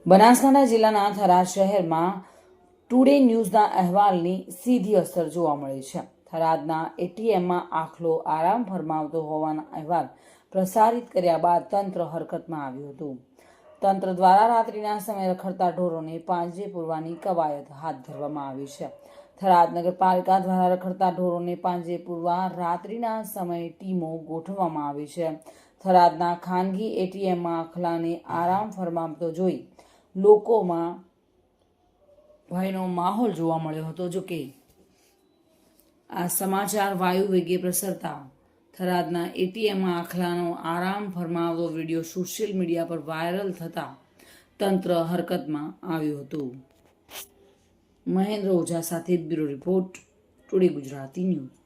બનાસકાંઠા જિલ્લાના થરાદ શહેરમાં ટુડે ન્યૂઝના અહેવાલની સીધી અસર જોવા મળી છે. થરાદના એટીએમમાં આખલો આરામ ફરમાવતો હોવાના અહેવાલ પ્રસારિત કર્યા બાદ તંત્ર હરકતમાં આવ્યું હતું. તંત્ર દ્વારા રાત્રિના સમયે રખડતા ઢોરોને પાંજરે પૂરવાની કવાયત હાથ ધરવામાં આવી છે. થરાદ નગરપાલિકા દ્વારા રખડતા ઢોરોને પાંજરે પૂરવા રાત્રિના સમયે ટીમો ગોઠવવામાં આવી છે. થરાદના ખાનગી એટીએમમાં આખલાને આરામ ફરમાવતો જોઈ લોકોમાં ભયનો માહોલ જોવા મળ્યો હતો. જોકે આ સમાચાર વાયુ વેગે પ્રસરતા થરાદના એટીએમમાં આખલાનો આરામ ફરમાવતો વિડીયો સોશિયલ મીડિયા પર વાયરલ થતા તંત્ર હરકતમાં આવ્યું હતું. મહેન્દ્ર ઓઝા સાથે bureau report, today Gujarati news.